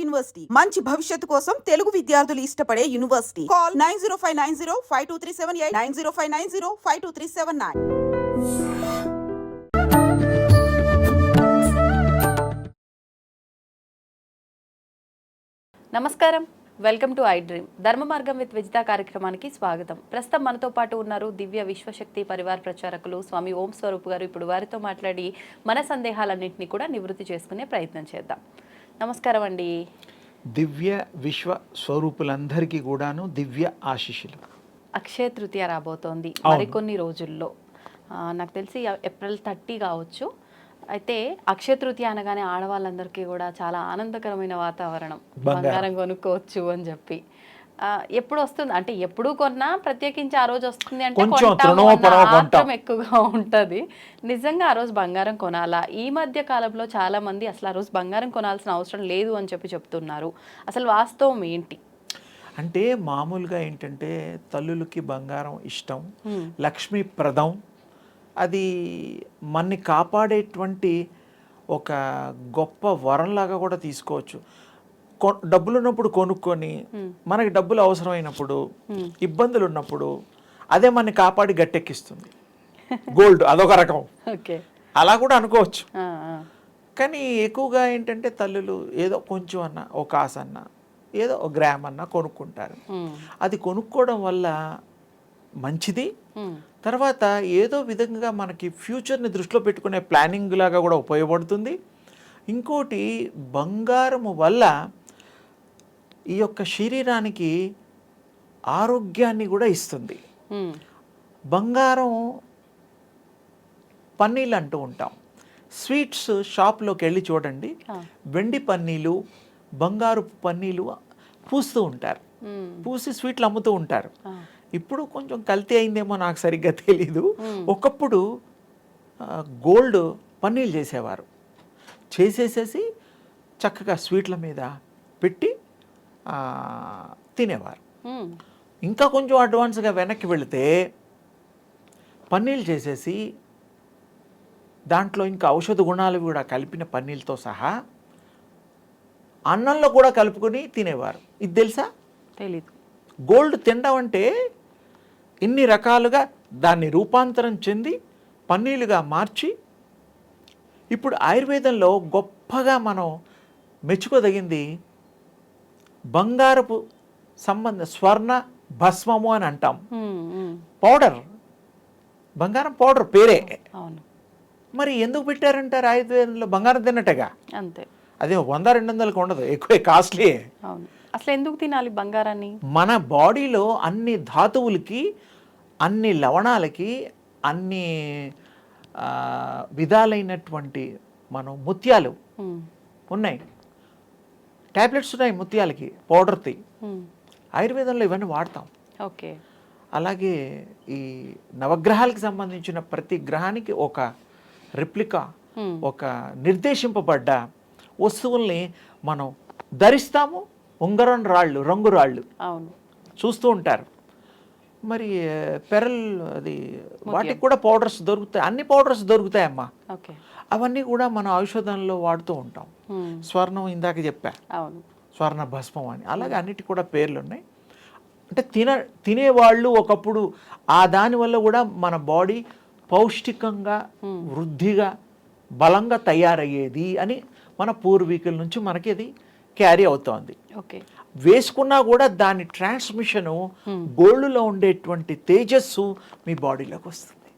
University మంచి భవిష్యత్తు కోసం తెలుగు విద్యార్థులు ఇష్టపడే యూనివర్సిటీ. కాల్ 9059052378 9059052379. నమస్కారం, వెల్కమ్ టు ఐ డ్రీమ్. ధర్మ మార్గం విత్ విజిత కార్యక్రమానికి స్వాగతం. ప్రస్తుతం మనతో పాటు ఉన్నారు దివ్య విశ్వశక్తి పరివార్ ప్రచారకులు స్వామి ఓం స్వరూప్ గారు. ఇప్పుడు వారితో మాట్లాడి మన సందేహాలన్నింటినీ కూడా నివృత్తి చేసుకునే ప్రయత్నం చేద్దాం. నమస్కారం అండి. దివ్య విశ్వ స్వరూపులందరికీ కూడాను దివ్య ఆశీస్సులు. అక్షయ తృతీయ రాబోతోంది మరికొన్ని రోజుల్లో. నాకు తెలిసి ఏప్రిల్ 30 కావచ్చు. అయితే అక్షయ తృతీయ అనగానే ఆడవాళ్ళందరికీ కూడా చాలా ఆనందకరమైన వాతావరణం, బంగారం కొనుక్కోవచ్చు అని చెప్పి. ఎప్పుడు వస్తుంది అంటే ఎప్పుడు కొన్నా ప్రత్యేకించి ఆ రోజు వస్తుంది అంటే ఆత్రం ఎక్కువగా ఉంటుంది. నిజంగా ఆ రోజు బంగారం కొనాలా? ఈ మధ్య కాలంలో చాలా మంది అసలు ఆ రోజు బంగారం కొనాల్సిన అవసరం లేదు అని చెప్పి చెప్తున్నారు. అసలు వాస్తవం ఏంటి? అంటే మామూలుగా ఏంటంటే తల్లులకి బంగారం ఇష్టం, లక్ష్మీప్రదం, అది మనని కాపాడేటువంటి ఒక గొప్ప వరంలాగా కూడా తీసుకోవచ్చు. డబ్బులు ఉన్నప్పుడు కొనుక్కొని మనకి డబ్బులు అవసరమైనప్పుడు ఇబ్బందులు ఉన్నప్పుడు అదే మనని కాపాడి గట్టెక్కిస్తుంది. గోల్డ్ అదొక రకం, అలా కూడా అనుకోవచ్చు. కానీ ఎక్కువగా ఏంటంటే తల్లులు ఏదో కొంచెం అన్నా, ఒక కాస అన్నా, ఏదో ఒక గ్రామ్ అన్నా కొనుక్కుంటారు. అది కొనుక్కోవడం వల్ల మంచిది. తర్వాత ఏదో విధంగా మనకి ఫ్యూచర్ని దృష్టిలో పెట్టుకునే ప్లానింగ్ లాగా కూడా ఉపయోగపడుతుంది. ఇంకోటి, బంగారము వల్ల ఈ యొక్క శరీరానికి ఆరోగ్యాన్ని కూడా ఇస్తుంది. బంగారం పన్నీళ్ళు అంటూ ఉంటాం. స్వీట్స్ షాప్లోకి వెళ్ళి చూడండి, వెండి పన్నీలు, బంగారు పన్నీలు పూస్తూ ఉంటారు, పూసి స్వీట్లు అమ్ముతూ ఉంటారు. ఇప్పుడు కొంచెం కల్తీ అయిందేమో, నాకు సరిగ్గా తెలీదు. ఒకప్పుడు గోల్డ్ పన్నీళ్ళు చేసేవారు, చేసేసేసి చక్కగా స్వీట్ల మీద పెట్టి తినేవారు. ఇంకా కొంచెం అడ్వాన్స్గా వెనక్కి వెళితే పన్నీళ్ళు చేసేసి దాంట్లో ఇంకా ఔషధ గుణాలు కూడా కలిపిన పన్నీళ్ళతో సహా అన్నంలో కూడా కలుపుకొని తినేవారు. ఇది తెలుసా? తెలీదు. గోల్డ్ తినడం అంటే ఇన్ని రకాలుగా దాన్ని రూపాంతరం చెంది పన్నీలుగా మార్చి, ఇప్పుడు ఆయుర్వేదంలో గొప్పగా మనం మెచ్చుకోదగింది బంగారపు స్వర్ణ భస్మము అని అంటాం. పౌడర్, బంగారం పౌడర్ పేరే. మరి ఎందుకు పెట్టారంటారు ఆయుర్వేదంలో? బంగారం తిన్నట్టుగా అంతే. అదే 100-200లకు ఉండదు, ఎక్కువ కాస్ట్లీ. అసలు ఎందుకు తినాలి బంగారాన్ని? మన బాడీలో అన్ని ధాతువులకి, అన్ని లవణాలకి, అన్ని విధాలైనటువంటి మనం ముత్యాలు ఉన్నాయి, ట్యాబ్లెట్స్ ఉన్నాయి ముత్యాలకి, పౌడర్తి. ఆయుర్వేదంలో ఇవన్నీ వాడతాం. ఓకే. అలాగే ఈ నవగ్రహాలకు సంబంధించిన ప్రతి గ్రహానికి ఒక రిప్లికా, ఒక నిర్దేశింపబడ్డ వస్తువుల్ని మనం ధరిస్తాము. ఉంగరం రాళ్ళు, రంగు రాళ్ళు చూస్తూ ఉంటారు. మరి పెరల్, అది వాటికి కూడా పౌడర్స్ దొరుకుతాయి, అన్ని పౌడర్స్ దొరుకుతాయమ్మా. అవన్నీ కూడా మన ఔషధంలో వాడుతూ ఉంటాం. స్వర్ణం ఇందాక చెప్పా, స్వర్ణ భస్మం అని. అలాగే అన్నిటికి కూడా పేర్లు ఉన్నాయి. అంటే తినేవాళ్ళు ఒకప్పుడు ఆ దానివల్ల కూడా మన బాడీ పౌష్టికంగా, వృద్ధిగా, బలంగా తయారయ్యేది అని మన పూర్వీకుల నుంచి మనకి అది క్యారీ అవుతోంది. వేసుకున్నా కూడా దాని ట్రాన్స్మిషను, గోల్డ్లో ఉండేటువంటి తేజస్సు మీ బాడీలోకి వస్తుంది.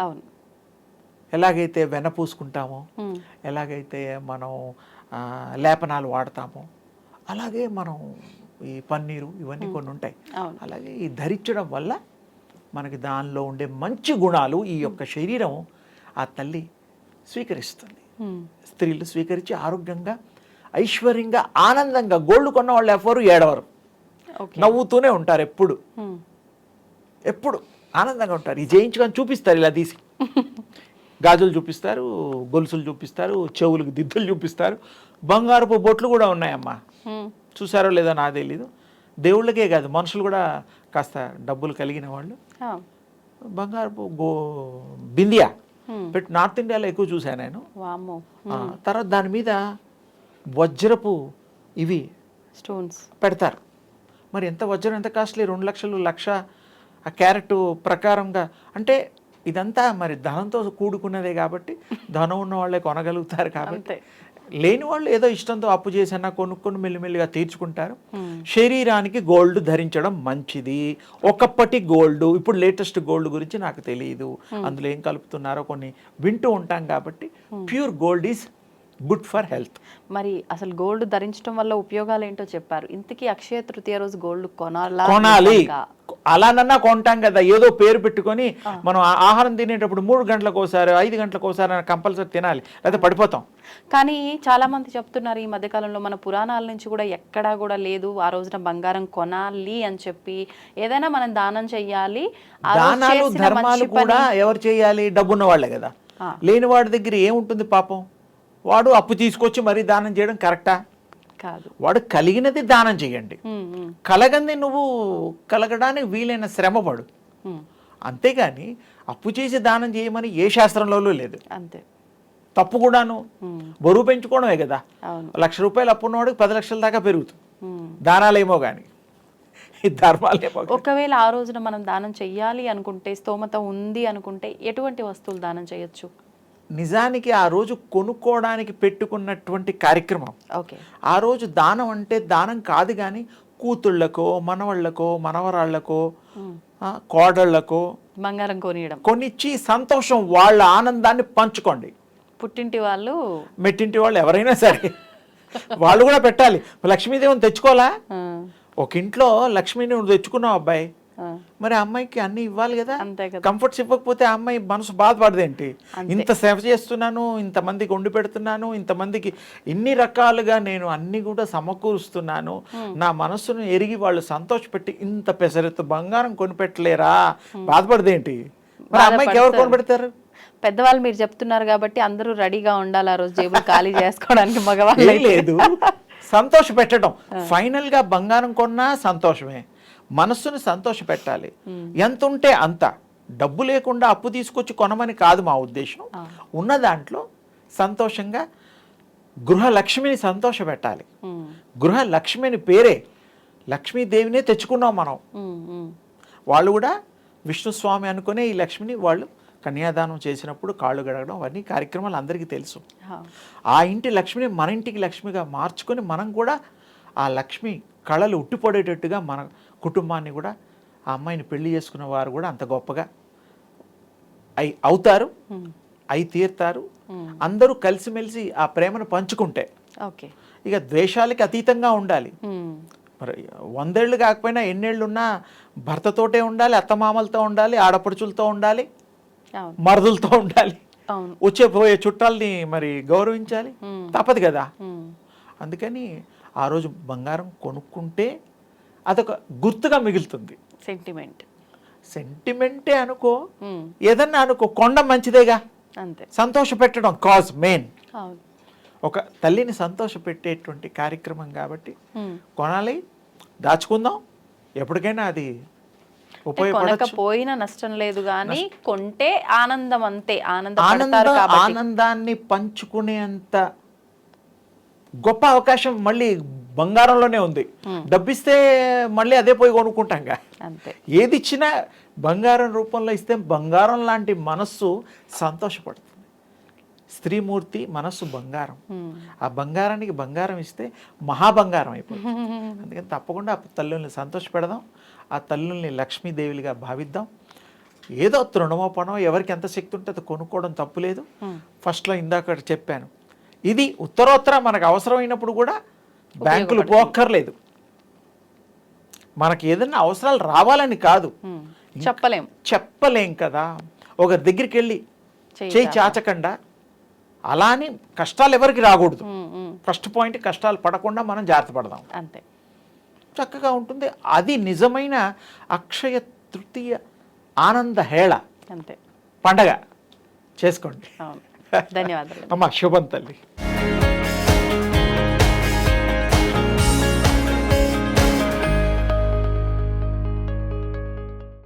అవును. ఎలాగైతే వెన్న పూసుకుంటామో, ఎలాగైతే మనం లేపనాలు వాడతామో, అలాగే మనం ఈ పన్నీరు ఇవన్నీ కొన్ని ఉంటాయి. అలాగే ఈ ధరించడం వల్ల మనకి దానిలో ఉండే మంచి గుణాలు ఈ యొక్క శరీరం ఆ తల్లి స్వీకరిస్తుంది. స్త్రీలు స్వీకరించి ఆరోగ్యంగా, ఐశ్వర్యంగా, ఆనందంగా. గోల్డ్ కొన్న వాళ్ళు ఎవరు ఏడవరు, నవ్వుతూనే ఉంటారు. ఎప్పుడు ఆనందంగా ఉంటారు. ఈ చేయించుకొని చూపిస్తారు, ఇలా తీసి గాజులు చూపిస్తారు, గొలుసులు చూపిస్తారు, చెవులకు దిద్దులు చూపిస్తారు, బంగారపు బొట్లు కూడా ఉన్నాయమ్మా. చూసారో లేదో నాకు తెలీదు. దేవుళ్ళకే కాదు, మనుషులు కూడా కాస్త డబ్బులు కలిగిన వాళ్ళు బంగారపు బిందియా పెట్టి నార్త్ ఇండియాలో ఎక్కువ చూశాను నేను. తర్వాత దాని మీద వజ్రపు ఇవి స్టోన్స్ పెడతారు. మరి ఎంత వజ్రం ఎంత కాస్ట్లీ, 2 లక్షలు, 1,00,000 ఆ క్యారెట్ ప్రకారంగా. అంటే ఇదంతా మరి ధనంతో కూడుకున్నదే కాబట్టి ధనం ఉన్న వాళ్ళే కొనగలుగుతారు కాబట్టి, అంతే. లేని వాళ్ళు ఏదో ఇష్టంతో అప్పు చేసన్నా కొనుక్కొని మెల్లిమెల్లిగా తీర్చుకుంటారు. శరీరానికి గోల్డ్ ధరించడం మంచిది. ఒకప్పటి గోల్డ్, ఇప్పుడు లేటెస్ట్ గోల్డ్ గురించి నాకు తెలియదు, అందులో ఏం కలుపుతున్నారో కొన్ని వింటూ ఉంటాం కాబట్టి pure gold is good for health. మరి అసలు గోల్డ్ ధరించడం వల్ల ఉపయోగాలు ఏంటో చెప్పారు. ఇంతకీ అక్షయ తృతీయ రోజు గోల్డ్ కొనాలి. నిజంగా? అలానన్నా కొంటాం కదా, ఏదో పేరు పెట్టుకొని. మనం ఆహారం తినేటప్పుడు 3 గంటలకు ఒకసారి, 5 గంటలకు ఒకసారి కంపల్సరీ తినాలి, లేకపోతే పడిపోతాం. కానీ చాలా మంది చెప్తున్నారు ఈ మధ్యకాలంలో, మన పురాణాల నుంచి కూడా ఎక్కడా కూడా లేదు ఆ రోజున బంగారం కొనాలి అని చెప్పి. ఏదైనా మనం దానం చెయ్యాలి. ఆ రోజు దానాలు చేసిన ధర్మాలు మంచి పని- కూడా ఎవరు చేయాలి? డబ్బున్న వాళ్ళే కదా. లేని వాడి దగ్గర ఏముంటుంది పాపం? వాడు అప్పు తీసుకొచ్చి మరీ దానం చేయడం కరెక్టా? కాదు. వాడు కలిగినది దానం చేయండి. కలగంది నువ్వు కలగడానికి వీలైన శ్రమ పడు. అంతేగాని అప్పు చేసి దానం చేయమని ఏ శాస్త్రంలో లేదు. అంతే. తప్పు కూడాను. బరువు పెంచుకోవడమే కదా. అవును. 1,00,000 రూపాయలు అప్పు ఉన్నవాడికి 10 లక్షల దాకా పెరుగుతుంది. దానాలేమో కానీ ఈ ధర్మాలేమో. ఒకవేళ ఆ రోజున మనం దానం చెయ్యాలి అనుకుంటే, స్తోమత ఉంది అనుకుంటే, ఎటువంటి వస్తువులు దానం చేయొచ్చు? నిజానికి ఆ రోజు కొనుక్కోవడానికి పెట్టుకున్నటువంటి కార్యక్రమం. ఓకే. ఆ రోజు దానం అంటే దానం కాదు, కానీ కూతుళ్ళకో, మనవళ్ళకో, మనవరాళ్లకో, కోడళ్లకో బంగారం కొనియడం, కొనిచ్చి సంతోషం, వాళ్ళ ఆనందాన్ని పంచుకోండి. పుట్టింటి వాళ్ళు, మెట్టింటి వాళ్ళు ఎవరైనా సరే వాళ్ళు కూడా పెట్టాలి. లక్ష్మీదేవిని తెచ్చుకోవాలా? ఒక ఇంట్లో లక్ష్మీని నువ్వు తెచ్చుకున్నావు అబ్బాయి, మరి ఆ అమ్మాయికి అన్ని ఇవ్వాలి కదా. అంతే కదా. కంఫర్ట్స్ ఇవ్వకపోతే ఆ అమ్మాయి మనసు బాధపడదేంటి? ఇంత సేవ చేస్తున్నాను, ఇంతమందికి వండి పెడుతున్నాను, ఇంతమందికి ఇన్ని రకాలుగా నేను అన్ని కూడా సమకూరుస్తున్నాను, నా మనస్సును ఎరిగి వాళ్ళు సంతోషపెట్టి ఇంత పెసరెత్తు బంగారం కొనిపెట్టలేరా, బాధపడదేంటి? మరి ఆ అమ్మాయికి ఎవరు కొనిపెడతారు? పెద్దవాళ్ళు మీరు చెప్తున్నారు కాబట్టి అందరూ రెడీగా ఉండాలి ఆ రోజు జేబులు ఖాళీ చేసుకోవడానికి. మగవాళ్ళు లేదు, సంతోష పెట్టడం. ఫైనల్ గా బంగారం కొన్నా సంతోషమే, మనస్సును సంతోష పెట్టాలి. ఎంత ఉంటే అంత. డబ్బు లేకుండా అప్పు తీసుకొచ్చి కొనమని కాదు మా ఉద్దేశం. ఉన్న దాంట్లో సంతోషంగా గృహలక్ష్మిని సంతోష పెట్టాలి. గృహలక్ష్మిని పేరే లక్ష్మీదేవినే తెచ్చుకున్నాం మనం. వాళ్ళు కూడా విష్ణుస్వామి అనుకునే ఈ లక్ష్మిని వాళ్ళు కన్యాదానం చేసినప్పుడు కాళ్ళు గడగడం అవన్నీ కార్యక్రమాలు అందరికీ తెలుసు. ఆ ఇంటి లక్ష్మిని మన ఇంటికి లక్ష్మిగా మార్చుకొని మనం కూడా ఆ లక్ష్మి కళలు ఉట్టిపడేటట్టుగా మన కుటుంబాన్ని కూడా, ఆ అమ్మాయిని పెళ్లి చేసుకున్న వారు కూడా అంత గొప్పగా అవుతారు, తీరుతారు. అందరూ కలిసిమెలిసి ఆ ప్రేమను పంచుకుంటే. ఓకే. ఇక ద్వేషాలకి అతీతంగా ఉండాలి. మరి 100 ఏళ్ళు కాకపోయినా ఎన్నేళ్ళున్నా భర్తతోటే ఉండాలి, అత్తమామలతో ఉండాలి, ఆడపడుచులతో ఉండాలి, మరుదులతో ఉండాలి, వచ్చే పోయే చుట్టాలని మరి గౌరవించాలి, తప్పదు కదా. అందుకని ఆ రోజు బంగారం కొనుక్కుంటే అదొక గుర్తుగా మిగులుతుంది. సెంటిమెంటే అనుకో, ఏదన్నా అనుకో, కొండ మంచిదేగా. అంతే. సంతోష పెట్టడం కాజ్ మెయిన్. ఒక తల్లిని సంతోష పెట్టేటువంటి కార్యక్రమం కాబట్టి కొనాలి, దాచుకుందాం, ఎప్పటికైనా అది ఉపయోగపడకపోయినా నష్టం లేదు, కానీ కొంటే ఆనందం. అంతే. ఆనందాన్ని పంచుకునేంత గొప్ప అవకాశం మళ్ళీ బంగారంలోనే ఉంది. డబ్బిస్తే మళ్ళీ అదే పోయి కొనుక్కుంటాంగా. ఏది ఇచ్చినా బంగారం రూపంలో ఇస్తే బంగారం లాంటి మనస్సు సంతోషపడుతుంది. స్త్రీమూర్తి మనస్సు బంగారం. ఆ బంగారానికి బంగారం ఇస్తే మహాబంగారం అయిపోతుంది. అందుకని తప్పకుండా ఆ తల్లుల్ని సంతోషపెడదాం, ఆ తల్లుల్ని లక్ష్మీదేవిగా భావిద్దాం. ఏదో తృణమో పనో ఎవరికి ఎంత శక్తి ఉంటుందో కొనుక్కోవడం తప్పులేదు. ఫస్ట్లో ఇందాక చెప్పాను, ఇది ఉత్తరోత్తర మనకు అవసరమైనప్పుడు కూడా బ్యాంకులు పోక్కర్లేదు. మనకి ఏదైనా అవసరాలు రావాలని కాదు, చెప్పలేం కదా. ఒకరి దగ్గరికి వెళ్ళి చేయి చాచకుండా, అలా అని కష్టాలు ఎవరికి రాకూడదు. ఫస్ట్ పాయింట్, కష్టాలు పడకుండా మనం జాగ్రత్త పడదాం, అంతే. చక్కగా ఉంటుంది. అది నిజమైన అక్షయ తృతీయ ఆనంద హేళ, అంతే, పండగ చేసుకోండి. ధన్యవాదాలు అమ్మా. శుభం తల్లి.